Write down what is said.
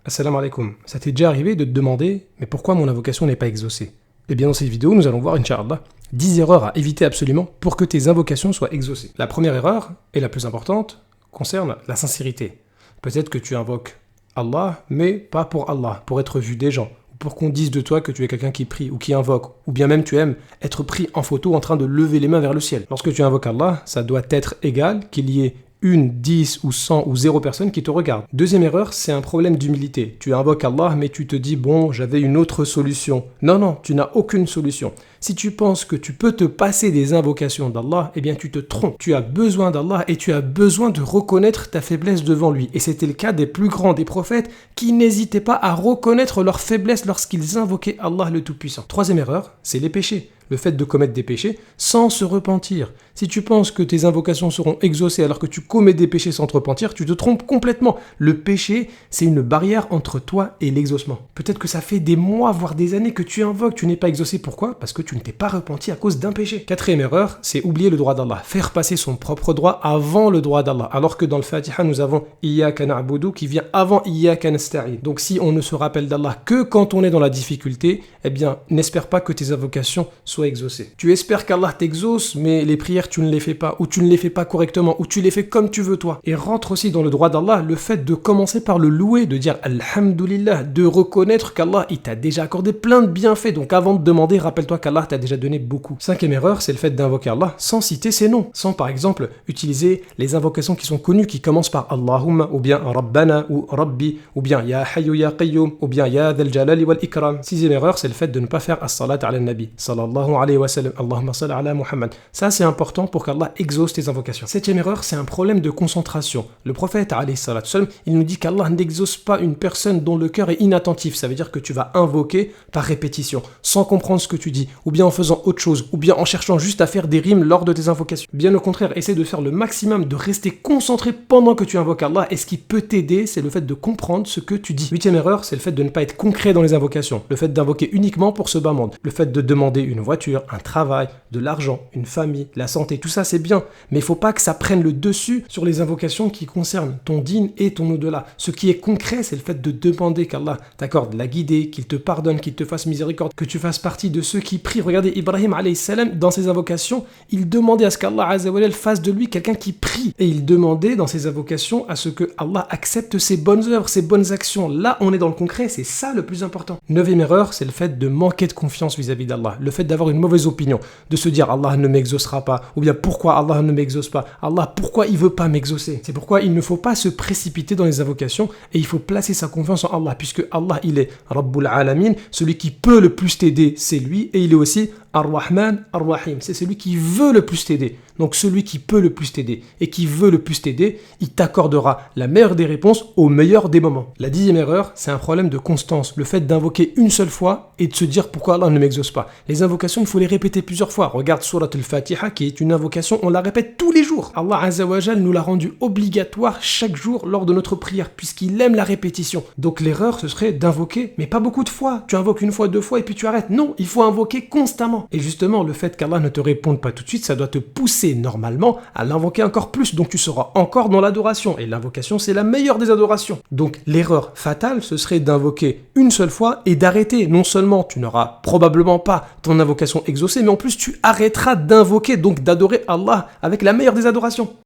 Assalamu alaikum. Ça t'est déjà arrivé de te demander mais pourquoi mon invocation n'est pas exaucée? Eh bien dans cette vidéo, nous allons voir, Inch'Allah, 10 erreurs à éviter absolument pour que tes invocations soient exaucées. La première erreur, et la plus importante, concerne la sincérité. Peut-être que tu invoques Allah, mais pas pour Allah, pour être vu des gens, ou pour qu'on dise de toi que tu es quelqu'un qui prie ou qui invoque, ou bien même tu aimes être pris en photo en train de lever les mains vers le ciel. Lorsque tu invoques Allah, ça doit être égal qu'il y ait une, 10 ou 100 ou 0 personnes qui te regardent. Deuxième erreur, c'est un problème d'humilité. Tu invoques Allah, mais tu te dis, bon, j'avais une autre solution. Non, tu n'as aucune solution. Si tu penses que tu peux te passer des invocations d'Allah, eh bien tu te trompes. Tu as besoin d'Allah et tu as besoin de reconnaître ta faiblesse devant lui. Et c'était le cas des plus grands des prophètes qui n'hésitaient pas à reconnaître leur faiblesse lorsqu'ils invoquaient Allah le Tout-Puissant. Troisième erreur, c'est les péchés. Le fait de commettre des péchés sans se repentir. Si tu penses que tes invocations seront exaucées alors que tu commets des péchés sans te repentir, tu te trompes complètement. Le péché, c'est une barrière entre toi et l'exaucement. Peut-être que ça fait des mois, voire des années que tu invoques, tu n'es pas exaucé. Pourquoi? Parce que tu ne t'es pas repenti à cause d'un péché. Quatrième erreur, c'est oublier le droit d'Allah. Faire passer son propre droit avant le droit d'Allah. Alors que dans le Fatiha, nous avons Iyyaka na'budu qui vient avant Iyyaka nasta'in. Donc si on ne se rappelle d'Allah que quand on est dans la difficulté, eh bien, n'espère pas que tes invocations soient exaucées. Tu espères qu'Allah t'exauce, mais les prières, tu ne les fais pas, ou tu ne les fais pas correctement, ou tu les fais comme tu veux toi. Et rentre aussi dans le droit d'Allah le fait de commencer par le louer, de dire Alhamdulillah, de reconnaître qu'Allah, il t'a déjà accordé plein de bienfaits. Donc avant de demander, rappelle-toi qu'Allah t'a déjà donné beaucoup. Cinquième erreur, c'est le fait d'invoquer Allah sans citer ses noms. Sans par exemple utiliser les invocations qui sont connues, qui commencent par Allahumma, ou bien Rabbana, ou Rabbi, ou bien Ya Hayyu Ya Qayyum, ou bien Ya Dhal Jalali wal Ikram. Sixième erreur, c'est le fait de ne pas faire as-salat ala nabi, sallallahu alayhi wa sallam, Allahumma salli ala Muhammad. Ça, c'est important pour qu'Allah exauce tes invocations. Septième erreur, c'est un problème de concentration. Le prophète, alayhi salatu sallam, il nous dit qu'Allah n'exauce pas une personne dont le cœur est inattentif. Ça veut dire que tu vas invoquer par répétition, sans comprendre ce que tu dis, ou bien en faisant autre chose, ou bien en cherchant juste à faire des rimes lors de tes invocations. Bien au contraire, essaie de faire le maximum, de rester concentré pendant que tu invoques Allah, et ce qui peut t'aider, c'est le fait de comprendre ce que tu dis. Huitième erreur, c'est le fait de ne pas être concret dans les invocations, le fait d'invoquer uniquement pour ce bas monde, le fait de demander une voiture, un travail, de l'argent, une famille, la santé, tout ça c'est bien, mais il faut pas que ça prenne le dessus sur les invocations qui concernent ton dîn et ton au-delà. Ce qui est concret, c'est le fait de demander qu'Allah t'accorde la guidée, qu'il te pardonne, qu'il te fasse miséricorde, que tu fasses partie de ceux qui prient. Regardez, Ibrahim alayhi salam, dans ses invocations, il demandait à ce qu'Allah azza wa jal fasse de lui quelqu'un qui prie. Et il demandait dans ses invocations à ce que Allah accepte ses bonnes œuvres, ses bonnes actions. Là, on est dans le concret, c'est ça le plus important. Neuvième erreur, c'est le fait de manquer de confiance vis-à-vis d'Allah. Le fait d'avoir une mauvaise opinion, de se dire Allah ne m'exaucera pas, ou bien pourquoi Allah ne m'exauce pas, Allah pourquoi il veut pas m'exaucer. C'est pourquoi il ne faut pas se précipiter dans les invocations et il faut placer sa confiance en Allah, puisque Allah il est Rabbul Alamin, celui qui peut le plus t'aider c'est lui, et il est aussi Ar-Rahman, Ar-Rahim, c'est celui qui veut le plus t'aider. Donc celui qui peut le plus t'aider et qui veut le plus t'aider, il t'accordera la meilleure des réponses au meilleur des moments. La dixième erreur, c'est un problème de constance, le fait d'invoquer une seule fois et de se dire pourquoi Allah ne m'exauce pas. Les invocations, il faut les répéter plusieurs fois. Regarde Surat al-Fatiha qui est une invocation, on la répète tous les jours. Allah Azza wa Jal nous l'a rendue obligatoire chaque jour lors de notre prière, puisqu'il aime la répétition. Donc l'erreur, ce serait d'invoquer, mais pas beaucoup de fois. Tu invoques une fois, deux fois et puis tu arrêtes. Non, il faut invoquer constamment. Et justement, le fait qu'Allah ne te réponde pas tout de suite, ça doit te pousser normalement à l'invoquer encore plus. Donc tu seras encore dans l'adoration. Et l'invocation, c'est la meilleure des adorations. Donc l'erreur fatale, ce serait d'invoquer une seule fois et d'arrêter. Non seulement tu n'auras probablement pas ton invocation exaucée, mais en plus tu arrêteras d'invoquer, donc d'adorer Allah avec la meilleure des adorations.